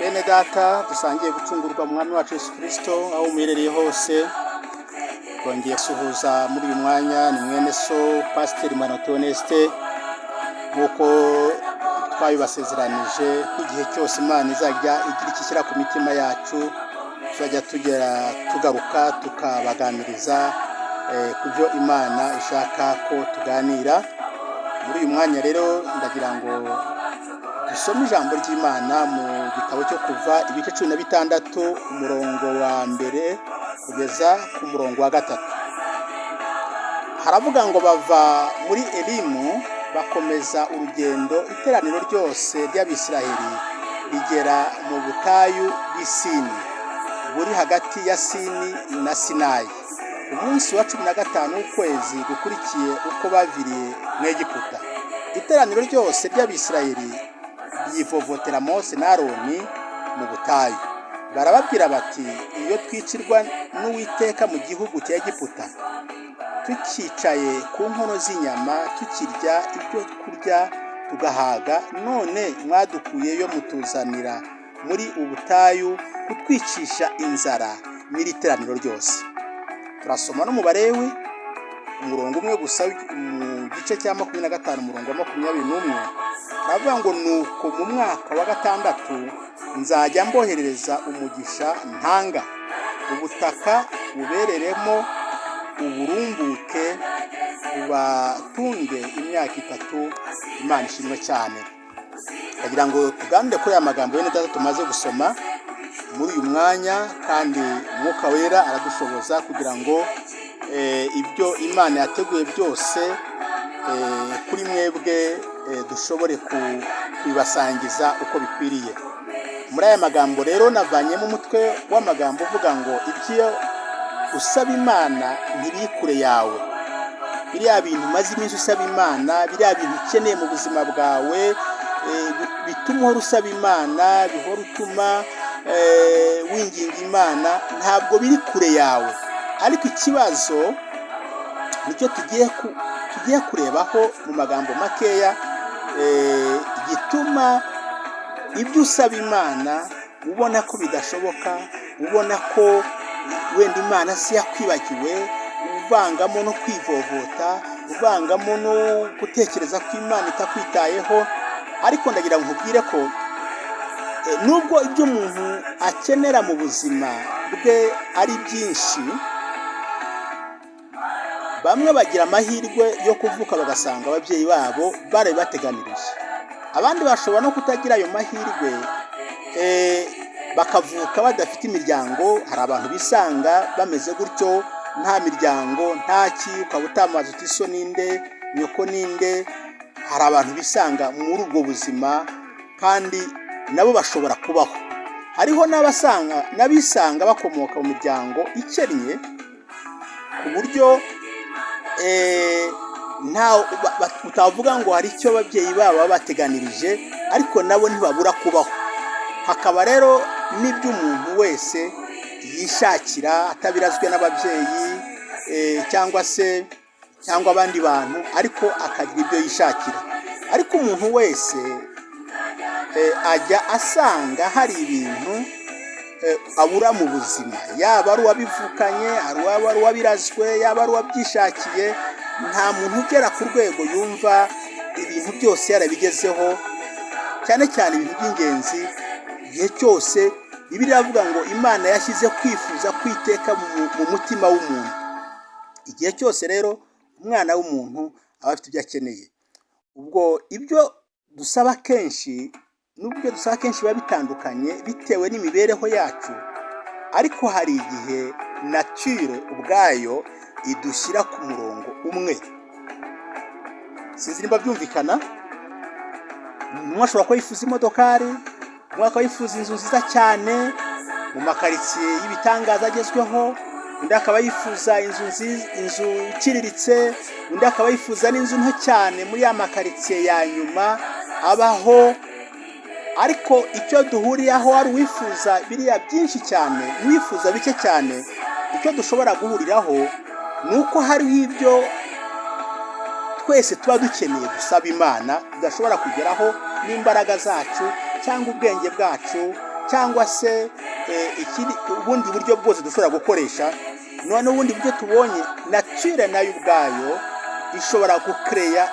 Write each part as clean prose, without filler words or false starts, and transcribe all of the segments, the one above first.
Bene data dusangiye gucungurwa mu mwami wacu Yesu Kristo aho umerereye hose, twongeye suhuza muri uyu mwanya. Ni mwene so Pasiteri Manotoneste, nk'uko twabibasezeranije ko igihe cyose Imana izajya igira ikishyira ku mitima yacu, tuzajya tugaruka tukabaganiriza ku byo Imana ishaka ko tuganira. Muri uyu mwanya rero ndagira ngo dusome ijambo ry'Imana mu gitabo cyo Kuva ibice 16 umurongo wa mbere kugeza ku murongo wa 3. Haravuga ngo bava muri Elimu bakomeza urugendo, iteraniro ryose ry'Abisiraheli rigera mu butayu bw'Isini buri hagati ya Sini na Sinayi, umunsi wa 15 w'ukwezi gukurikiye uko baviriye mu Egiputa. Iteraniro ryose ry'Abisiraheli ryivovotera Mose na Aroni mu butayu, barababwira bati, iyo twicirwa n'Uwiteka mu gihugu cya Egiputa, tukicaye ku nkono z'inyama, tukirya ibyo kurya tugahaga, none mwadukuyeyo mutuzanira muri ubutayu kutwicisha inzara n'iri teraniro ryose. Turasoma no mu Balewi umurongo umwe gusa mu gice cya 25 umurongo wa 21, haravuga ngo nuko mu mwaka wa 6 nzajya mboherereza umugisha ntanga, ubutaka bubereremo uburumbuke, bubatunge imyaka 3. Imana ishimwe cyane. Kugira ngo tuganire kuri aya magambo bene data tumaze gusoma muri uyu mwanya, kandi Mwuka Wera aradushoboza kugira ngo ibyo Imana yateguye byose kuri mwebwe dushobore kubibasangiza uko bikwiriye. Muri aya magambo rero navanyemo umutwe w'amagambo uvuga ngo ibyo usaba Imana ntibiri kure yawe. Biriya bintu maze iminsi usaba Imana, biriya bintu ukeneye mu buzima bwawe, bituma uhora usaba Imana, bihora utuma winginga Imana, ntabwo biri kure yawe. Ariko ikibazo nicyo tugiye kurebaho mu magambo makeya, gituma ibyo usaba Imana ubona ko bidashoboka, ubona ko wenda Imana si yakwibagiwe, uvangamo no kwivovota, uvangamo no gutekereza ko Imana itakwitayeho. Ariko ndagira ngo nkubwire ko nubwo ibyo umuntu akenera mu buzima bwe ari byinshi, bamwe bagira amahirwe yo kuvuka bagasanga ababyeyi babo barabibateganirije. Abandi bashobora no kutagira ayo mahirwe, bakavuka badafite imiryango. Hari abantu bisanga bameze gutyo, nta miryango, ntaki, ukaba utamaze uti so ninde, nyoko ninde. Hari abantu bisanga muri ubwo buzima, kandi nabo bashobora kubaho. Hariho n'abisanga bakomoka mu miryango ikennye, ku buryo utavuga ngo hari icyo ababyeyi babo bateganirije, ariko nabo ntibabura kubaho. Hakaba rero n'ibyo umuntu wese yishakira atabirazwe n'ababyeyi cyangwa abandi bantu, ariko akagira ibyo yishakira. Ariko umuntu wese ajya asanga hari ibintu abura mu buzima, yaba ari uwabivukanye, yaba ari uwabirazwe, yaba ari uwabyishakiye. Nta muntu ugera ku rwego yumva ibintu byose yarabigezeho, cyane cyane ibintu by'ingenzi. Igihe cyose Bibiliya iravuga ngo Imana yashyize kwifuza kwiteka mu mutima w'umuntu. Igihe cyose rero umwana w'umuntu aba afite ibyo akeneye. Ubwo ibyo dusaba kenshi biba bitandukanye bitewe n'imibereho yacu, ariko hari igihe nature ubwayo idushyira ku murongo umwe. Sinzi niba byumvikana. Umwe ashobora kuba yifuza imodokari, umwe akaba yifuza inzu nziza cyane mu makaritsiye y'ibitangaza agezweho, undi akaba yifuza inzu iciriritse, undi akaba yifuza n'inzu nto cyane muri ya makaritsiye ya nyuma abaho. Ariko icyo duhuriraho ari uwifuza biriya byinshi cyane n'uwifuza bike cyane, icyo dushobora guhuriraho ni uko hariho ibyo twese tuba dukeneye gusaba Imana tudashobora kugeraho n'imbaraga zacu cyangwa ubwenge bwacu cyangwa se ubundi buryo bwose dushobora gukoresha. None ubundi buryo tubonye nature nayo ubwayo ishobora gukereya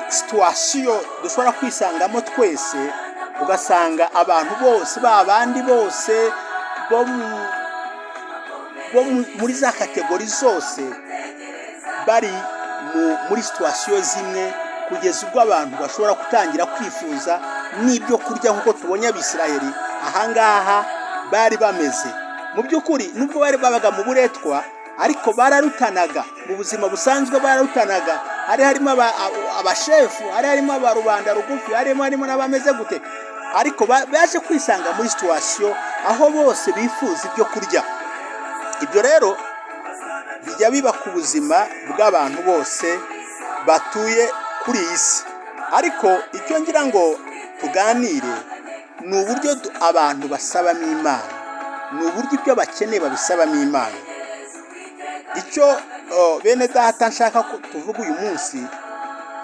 situation dushobora kwisangamo twese, ugasanga abantu bose babandi bose bo muri za kategori zose bari muri situation zimwe, kugeza ubwo abantu bashobora gutangira kwifuza n'ibyo kurya nk'uko tubonye Abisirayeli ahangaha bari bameze. Mu by'ukuri nubwo bari babaga mu buretwa, ariko bararutanaga mu buzima busanzwe, bararutanaga. Harimo abashefu, harimo abarubanda rugufi, harimo n'abameze gute, ariko baje kwisanga muri situation aho bose bifuza ibyo kurya. Ibyo rero bijya biba ku buzima bw'abantu bose batuye kuri iyi si. Ariko icyo ngira ngo tuganire ni uburyo abantu basabamo Imana, ni uburyo ibyo bakeneye babisabamo Imana. Icyo bene data nshaka ko tuvuga uyu munsi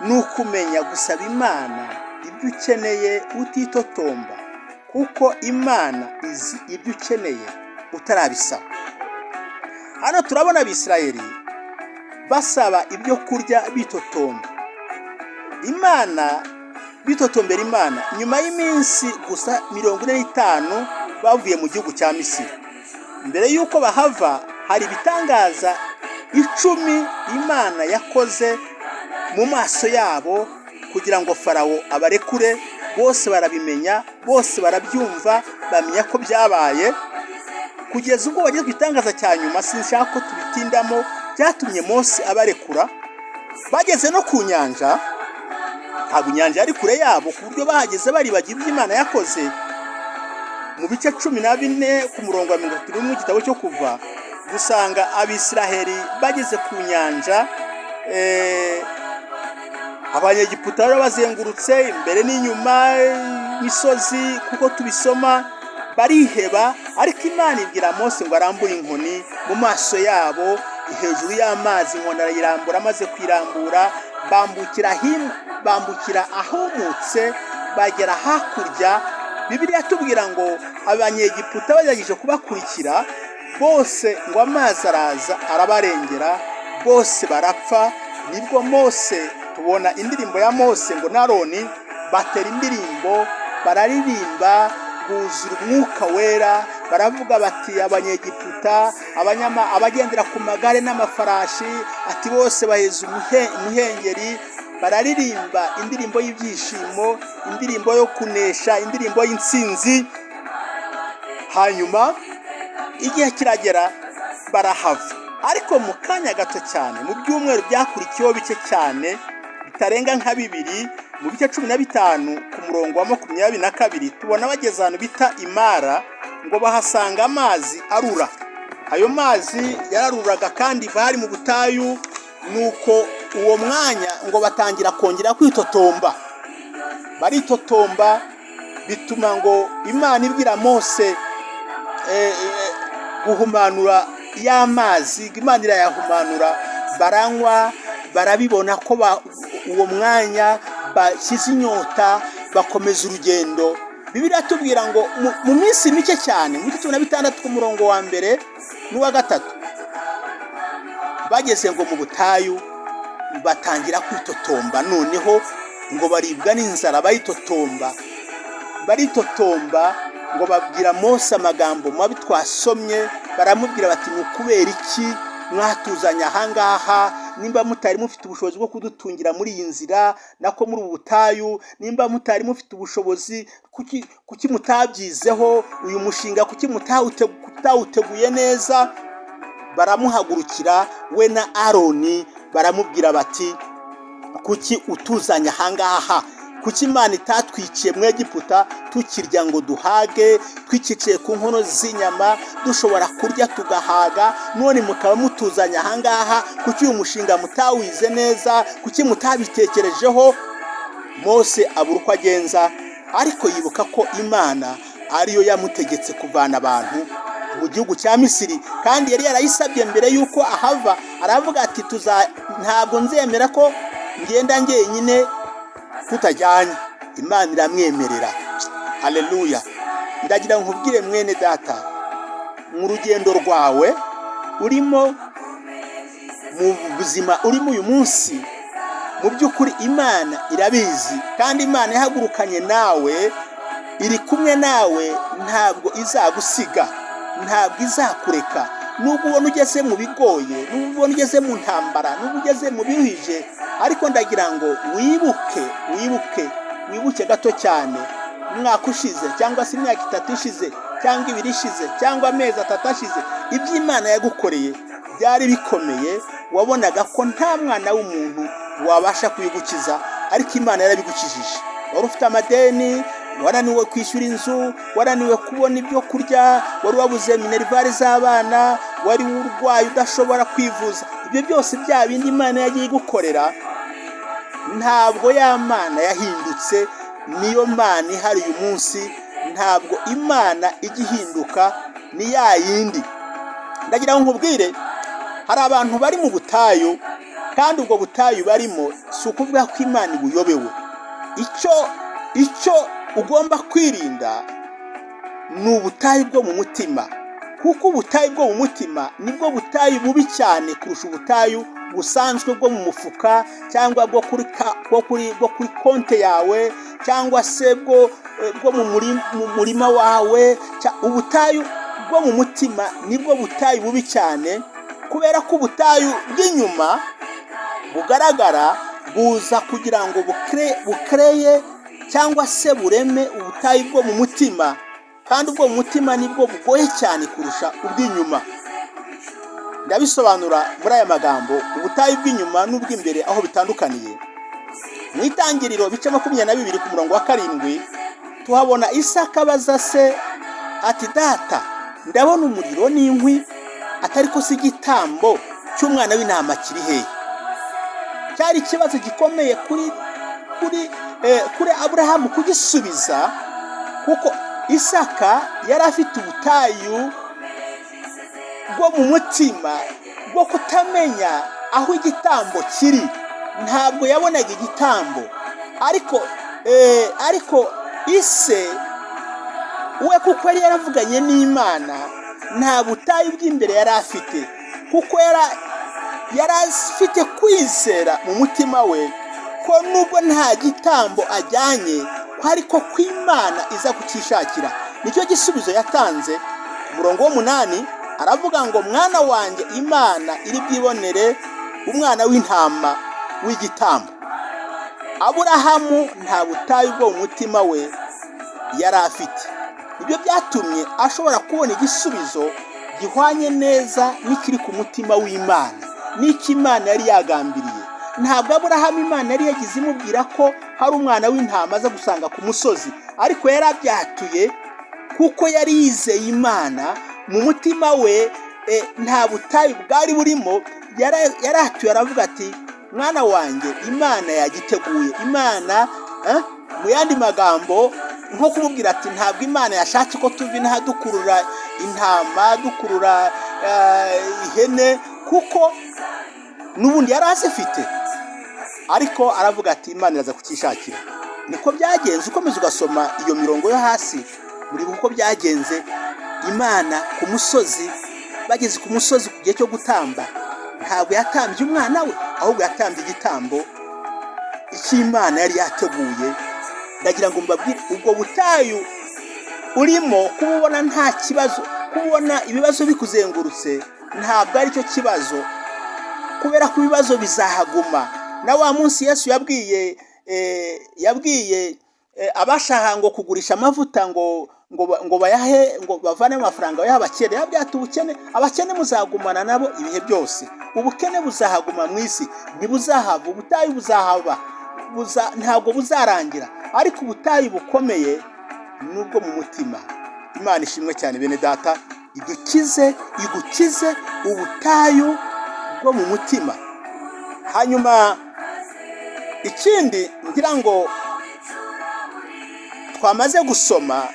ni ukumenya gusaba Imana ibyo ukeneye utitotomba, kuko Imana izi ibyo ukeneye utarabisaba. Hano turabona Abisirayeli basaba ibyo kurya bitotomba Imana, bitotombera Imana. Nyuma y'iminsi gusa 45 bavuye mu gihugu cya Misiri, mbere y'uko bahava hari ibitangaza 10 Imana yakoze mu maso yabo kugira ngo Farawo abarekure. Bose barabimenya, bose barabyumva, bamenya ko byabaye, kugeza ubwo bageze ku gitangaza cya nyuma. Sinshaka ko tubitindamo, byatumye Mose abarekura. Bageze no ku nyanja, ntabwo inyanja yari kure yabo, ku buryo bahageze baribagira ibyo Imana yakoze. Mu bice 14 ku murongo wa 30 mu gitabo cyo Kuva, dusanga Abisirayeli bageze ku nyanja, Abanyegiputa bazengurutse imbere n'inyuma imisozi, kuko tubisoma bariheba. Ariko Imana ibwira Mose ngo arambure inkoni mu maso yabo hejuru y'amazi. Inkoni arayirambura, amaze kwirambura bambukira ahumutse, bagera hakurya. Bibiliya tubwira ngo Abanyegiputa bagerageje kubakurikira bose, ngo amazi araza arabarengera, bose barapfa. Nibwo Mose, tubona indirimbo ya Mose ngo na Aroni batera indirimbo, bararirimba, buzura umwuka wera, baravuga bati Abanyegiputa, abagendera ku magare n'amafarashi, ati bose baheza umuhengeri. Bararirimba indirimbo y'ibyishimo, indirimbo yo kunesha, indirimbo y'intsinzi. Hanyuma igihe kiragera barahava, ariko mu kanya gato cyane, mu byumweru byakurikiyeho bike cyane, bitarenga nka 2, mu bice 15 ku murongo wa 22, tubona bageze ahantu bita Imara, ngo bahasanga amazi arura. Ayo mazi yararuraga kandi bari mu butayu. Nuko uwo mwanya ngo batangira kongera kwitotomba, baritotomba, bituma ngo Imana ibwira Mose guhumanura y'amazi. Imana irayahumanura, baranywa, barabibona ko uwo mwanya bashyize inyota, bakomeza urugendo. Bibiliya tubwira ngo mu minsi mike cyane, mu 16 ku murongo wa 1 n'uwa 3, bageze ngo mu butayu, batangira kwitotomba. Noneho ngo baribwa n'inzara, baritotomba, ngo babwira Mose amagambo mabi twasomye. Baramubwira bati ni kubera iki mwatuzanye ahangaha? Nimba mutari mufite ubushobozi bwo kudutungira muri iyi nzira nako muri ubu butayu, nimba mutari mufite ubushobozi, kuki mutabyizeho uyu mushinga? Kuki mutawuteguye neza? Baramuhagurukira we na Aroni, baramubwira bati kuki utuzanya ahangaha? Kuki Imana itatwiciye mu Egiputa tukirya ngo duhage, twikiciye ku nkono z'inyama dushobora kurya tugahaga, none mukaba mutuzanya ahangaha? Kuki uyu mushinga mutawize neza? Kuki mutabitekerejeho? Mose abura uko agenza, ariko yibuka ko Imana ariyo yamutegetse kuvana abantu mu gihugu cya Misiri, kandi yari yarayisabye mbere yuko ahava. Aravuga ati ntabwo nzemera ko ngenda ngenyine tutajyanye. Imana iramwemerera. Haleluya. ndagira nkubwire mwene data, mu rugendo rwawe urimo, mu buzima urimo uyu munsi, mu by'ukuri Imana irabizi, kandi Imana yahagurukanye nawe, iri kumwe nawe, ntabwo izagusiga, ntabwo izakureka. Nubwo ubona ugeze mu bigoye, nubwo ubona ugeze mu ntambara, nubwo ugeze mu biruhije, ariko ndagira ngo wibuke gato cyane umwaka ushize, cyangwa se imyaka 3 ishize, cyangwa 2 ishize, cyangwa amezi 3 ashize, ibyo Imana yagukoreye byari bikomeye. Wabonaga ko nta mwana w'umuntu wabasha kuyigukiza, ariko Imana yarabigukijije. Wari ufite amadeni, waraniwe kwishyura inzu, waraniwe kubona ibyo kurya, wari wabuze minerivare z'abana, wari urwaye udashobora kwivuza. Ibyo byose bya bindi Imana yagiye igukorera, ntabwo ya Mana yahindutse, niyo Mana ihari uyu munsi. Ntabwo Imana igihinduka, ni ya yindi. Ndagira ngo nkubwire, hari abantu bari mu butayu, kandi ubwo butayu barimo si ukuvuga ko Imana ibuyobewe. Icyo ugomba kwirinda ni ubutayu bwo mu mutima, kuko ubutayu bwo mu mutima nibwo butayu bubi cyane kurusha ubutayu busanzwe bwo mu mufuka, cyangwa bwo kuri konte yawe, cyangwa se bwo mu murima wawe. Ubutayu bwo mu mutima nibwo butayu bubi cyane, kubera ko ubutayu bw'inyuma bugaragara buza kugira ngo bukreye cyangwa se bureme ubutayu bwo mu mutima, kandi ubwo mu mutima nibwo bugoye cyane kurusha ubw'inyuma. Ndabisobanura muri aya magambo, ubutayu bw'inyuma n'ubw'imbere aho bitandukaniye. Mu Itangiriro bice 22 ku murongo wa 7 tuhabona Isaka abaza se ati, data, ndabona umuriro n'inkwi, atari ko si igitambo cy'umwana w'intama kiri hehe? Cyari ikibazo gikomeye kuri Aburahamu kugisubiza, kuko Isaka yari afite ubutayu bwo mu mutima bwo kutamenya aho igitambo kiri. Ntabwo yabonaga igitambo, ariko ise we, kuko yari yaravuganye n'Imana, nta butayu bw'imbere yari afite, kuko yari afite kwizera mu mutima we ko nubwo nta gitambo ajyanye, ko ariko kw'Imana iza kukishakira. Nicyo gisubizo yatanze. Umurongo wa 8 aravuga ngo, mwana wanjye, Imana iri bwibonere umwana w'intama w'igitambo. Aburahamu nta butayu bwo mu mutima we yari afite. Ibyo byatumye ashobora kubona igisubizo gihwanye neza n'ikiri ku mutima w'Imana, n'icyo Imana yari yagambiriye. Ntabwo Aburahamu Imana yari yagize imubwira ko hari umwana w'intama aza gusanga ku musozi, ariko yarabyatuye kuko yari yizeye Imana mu mutima we. Nta butayu bwari burimo, yaratuye aravuga ati, mwana wanjye, Imana yagiteguye. Imana mu yandi magambo nko kumubwira ati, ntabwo Imana yashatse ko tuva inaha dukurura intama, dukurura ihene, kuko n'ubundi yari azifite, ariko aravuga ati, Imana iraza kukishakira. Niko byagenze. Ukomeza ugasoma iyo mirongo yo hasi, muri uko byagenze. Imana ku musozi, bageze ku musozi ku gihe cyo gutamba, ntabwo yatambye umwana we, ahubwo yatambye igitambo cy'Imana yari yateguye. Ndagira ngo mbabwire, ubwo butayu urimo kubona nta kibazo, kubona ibibazo bikuzengurutse, ntabwo ari cyo kibazo, kubera ko ibibazo bizahaguma. Na wa munsi Yesu yabwiye abashaka ngo kugurisha amavuta ngo bayahe, ngo bavane amafaranga y'abakene, yabyata ubukene. Abakene muzagumana nabo ibihe byose. Ubukene buzahaguma mu isi, ntibuzahava. Ubutayu buzahaba, ntabwo buzarangira, ariko ubutayu bukomeye nubwo mu mutima. Imana ishimwe cyane bene data, igukize ubutayu bwo mu mutima. Hanyuma ikindi ngira ngo twamaze gusoma,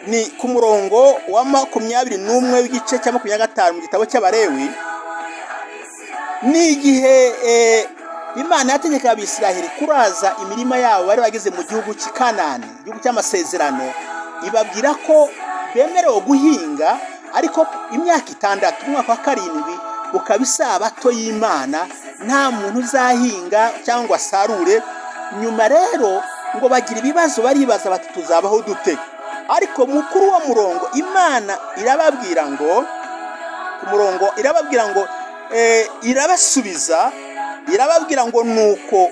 ni ku murongo wa 21 w'igice cya 25 mu gitabo cy'Abalewi. Ni igihe Imana yategeka Abisiraheli kuraza imirima yabo bari bageze mu gihugu cy'Kanani, igihugu cy'amasezerano. ibabwira ko bemerewe guhinga, ariko imyaka 6 umwaka wa 7 ukaba isabato y'Imana, nta muntu uzahinga cyangwa asarure. Nyuma rero ngo bagira ibibazo, baribaza bati tuzabaho dute? Ariko mukuru wa murongo Imana irababwira ngo, ku murongo irababwira ngo irabasubiza, irababwira ngo nuko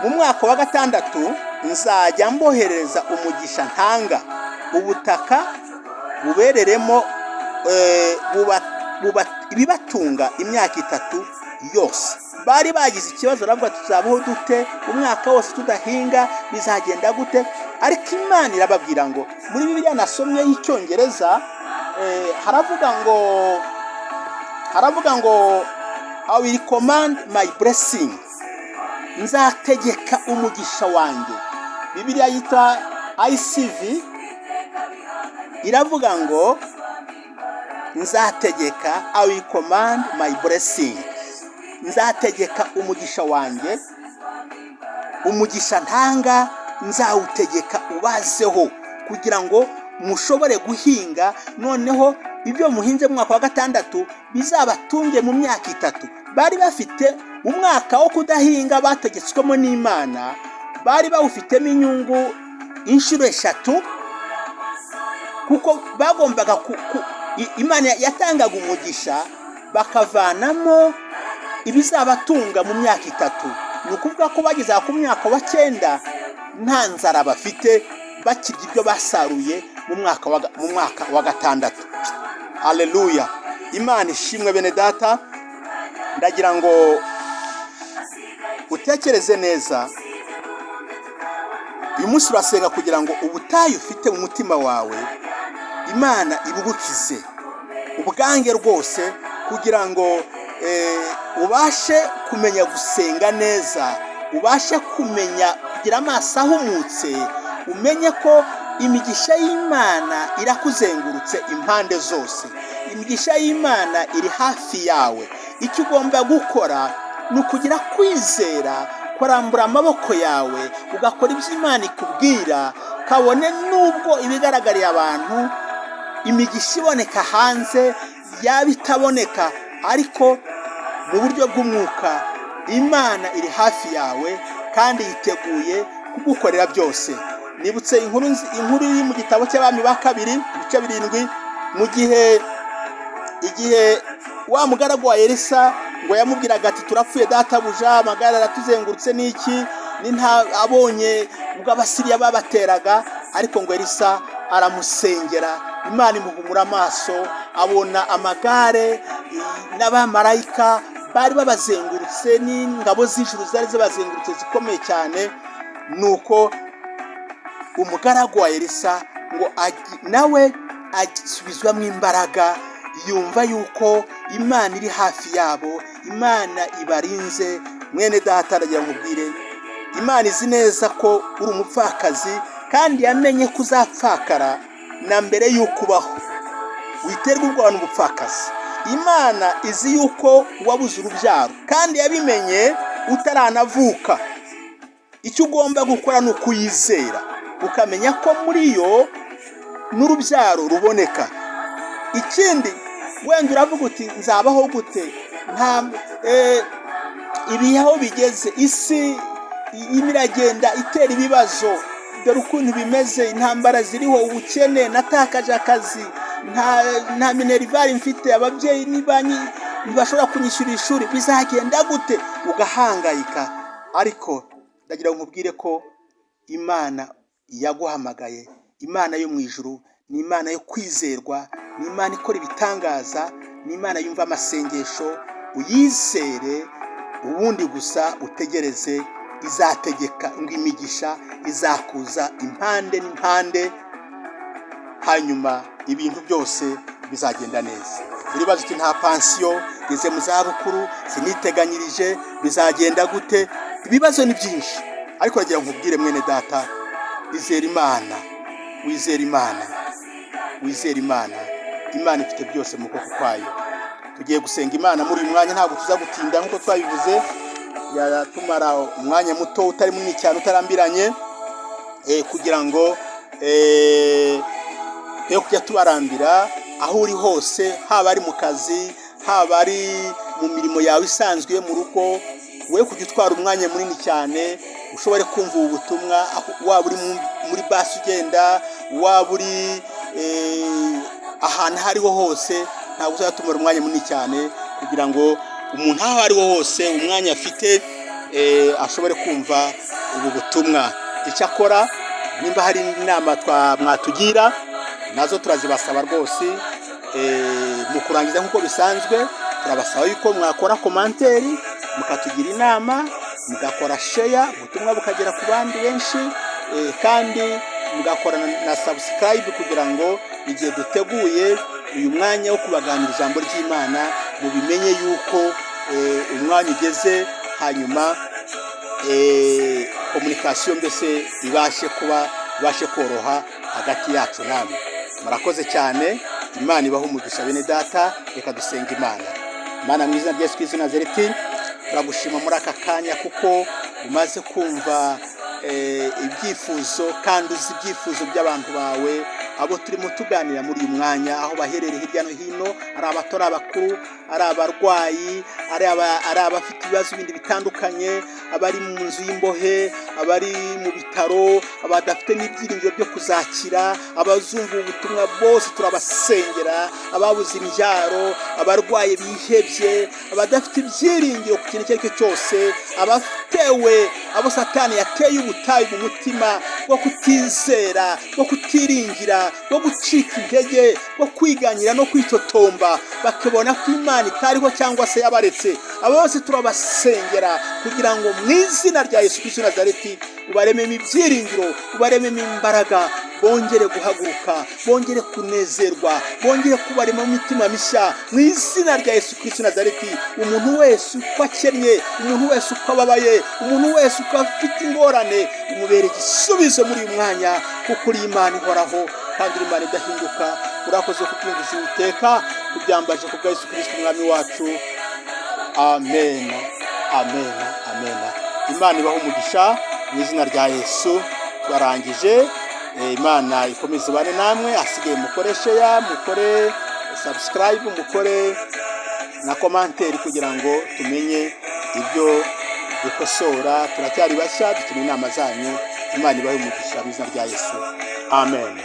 mu mwaka wa 6 nzajya mbohereza umugisha ntanga, ubutaka bubereremo ibibatunga imyaka 3 yose. Bari bagize ikibazo ravuga tuzabaho dute, umwaka wose tudahinga bizagenda gute? Ariko Imana irababwira ngo, muri Bibiliya nasomye y'Icyongereza haravuga ngo I will command my blessing, nzategeka umugisha wanjye. Bibiliya yitwa ICV iravuga ngo nzategeka, I will command my blessing, nzategeka umugisha wanjye, umugisha ntanga nzawutegeka ubazeho, kugira ngo mushobore guhinga, noneho ibyo muhinze mu mwaka wa 6 bizabatunge mu myaka 3. Bari bafite umwaka wo kudahinga bategetswemo n'Imana, bari bawufitemo inyungu inshuro 3, kuko bagombaga Imana yatangaga umugisha bakavanamo ibizabatunga mu myaka 3. Ni ukuvuga ko bageze ku myaka wa 9 nta nzara bafite, bakirya ibyo basaruye mu mwaka wa 6. Haleluya! Imana ishimwe bene data. Ndagira ngo utekereze neza, uyu munsi urasenga kugira ngo ubutayu ufite mu mutima wawe Imana ibugukize ubwange rwose, kugira ngo ubashe kumenya gusenga neza, ubashe kumenya kugira amaso ahumutse, umenye ko imigisha y'Imana irakuzengurutse impande zose. Imigisha y'Imana iri hafi yawe. Icyo ugomba gukora ni ukugira kwizera, kurambura amaboko yawe ugakora ibyo Imana ikubwira, kabone nubwo ibigaragariye abantu imigisha iboneka hanze yaba itaboneka, ariko mu buryo bw'umwuka Imana iri hafi yawe kandi yiteguye kugukorera byose. Nibutse inkuru iri mu gitabo cy'Abami ba 2 ibice 7, mu igihe wa mugaragu wa Elisa ngo yamubwiraga ati turapfuye databuja, amagara aratuzengurutse n'iki, abonye ubwo Abasiriya babateraga, ariko ngo Elisa aramusengera, Imana imuhumura amaso, abona amagare n'abamarayika bari babazengurutse, n'ingabo z'ijuru zari zabazengurutse zikomeye cyane. Nuko umugaragu wa Elisa ngo nawe agisubizwamo imbaraga, yumva yuko Imana iri hafi yabo, Imana ibarinze. Mwene data aragira nkubwire, Imana izi neza ko uri umupfakazi, kandi yamenye ko uzapfakara na mbere y'uko ubaho. Witerwa ubwoba n'ubupfakazi. Imana izi yuko wabuze urubyaro, kandi yabimenye utaranavuka. Icyo ugomba gukora ni ukuyizera, ukamenya ko muri yo n'urubyaro ruboneka. Ikindi, wenda uravuga uti nzabaho gute? Ibihe aho bigeze, isi imiragenda itera ibibazo, dore ukuntu bimeze, intambara ziriho, ubukene, natakaje akazi, nta minerivare mfite, ababyeyi ntibashobora kunyishyura ishuri, bizagenda gute? Ugahangayika. Ariko ndagira ngo nkubwire ko Imana yaguhamagaye, Imana yo mu ijuru, ni Imana yo kwizerwa, ni Imana ikora ibitangaza, ni Imana yumva amasengesho. Uyizere, ubundi gusa utegereze, izategeka ngo imigisha izakuza impande n'impande, hanyuma ibintu byose bizagenda neza. Uribaza uti nta pansiyo, ngeze mu zabukuru, siniteganyirije, bizagenda gute? Ibibazo ni byinshi, ariko nagira ngo nkubwire mwene data, izere Imana, wizere Imana, wizere Imana. Imana ifite byose mu kuboko kwayo. Tugiye gusenga Imana muri uyu mwanya, ntabwo tuza gutinda nk'uko twabivuze, yatumara umwanya muto utari munini cyane utarambiranye, kugira ngo yo kujya tubarambira aho uri hose, haba ari mu kazi, haba ari mu mirimo yawe isanzwe mu rugo, we kujya utwara umwanya munini cyane ushobore kumva ubu butumwa, waba uri muri basi ugenda, waba uri ahantu aho ariho hose, ntabwo uzatumara umwanya munini cyane kugira ngo umuntu aho ariho hose umwanya afite ashobore kumva ubu butumwa. Icyo akora, nimba hari inama mwatugira nazo turazibasaba rwose. Mu kurangiza nk'uko bisanzwe turabasaba yuko mwakora komanteri, mukatugira inama, mugakora sheya, ubutumwa bukagera ku bandi benshi, kandi mugakora na subscribe kugira ngo igihe duteguye uyu mwanya wo kubaganira ijambo ry'Imana mubimenye yuko umwanya ugeze, hanyuma komunikasiyo mbese ibashe koroha hagati yacu namwe. Murakoze cyane, Imana ibaho umugisha bene data. Reka dusenga Imana. Imana mu izina rya Yesu Kristo Nazareti, turagushima muri aka kanya kuko umaze kumva ibyifuzo kandi uzi ibyifuzo by'abantu bawe, abo turimo tuganira muri uyu mwanya, aho baherereye hirya no hino, ari abato, ari abakuru, ari abarwayi, ari abafite ibibazo bindi bitandukanye, abari mu nzu y'imbohe, abari mu bitaro, abadafite n'ibyiringiro byo kuzakira, abazumva ubutumwa bose turabasengera, ababuze imbyaro, abarwaye bihebye, abadafite ibyiringiro ku kintu icyo ari cyo cyose, abatewe, abo Satani yateye ubutayu mu mutima bwo kutizera, bwo kutiringira, bwo gucika intege, bwo kwiganyira no kwitotomba, bakabona ko Imana itariho cyangwa se yabaretse. Abo bose turabasengera kugira ngo mu izina rya Yesu Kristo Nazareti ubarememo ibyiringiro, ubarememo imbaraga, bongere guhaguruka, bongere kunezerwa, bongere kubarema mu mitima mishya mu izina rya Yesu Kristo Nazareti. Umuntu wese uko akennye, umuntu wese uko ababaye, umuntu wese uko afite ingorane, umubere igisubizo muri uyu mwanya, kuko uri Imana ihoraho kandi uri Imana idahinduka. Urakoze kubyumvisha Uwiteka, kubyambaje ku bwa Yesu Kristo umwami wacu. Amen, amen, amen. Imana ibaho umugisha mu izina rya Yesu. Twarangije. Imana ikomeze ibane namwe. Asigaye mukore share, mukore subscribe, mukore na komanteri kugira ngo tumenye ibyo dukosora. Turacyari bashya, dukeneye inama zanyu. Imana ibahe umugisha mu izina rya Yesu. Amen.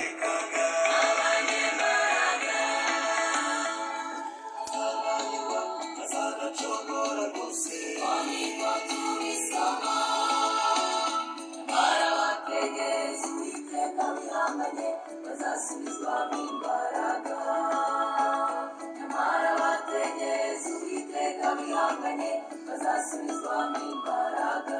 Bazasubizwamo imbaraga.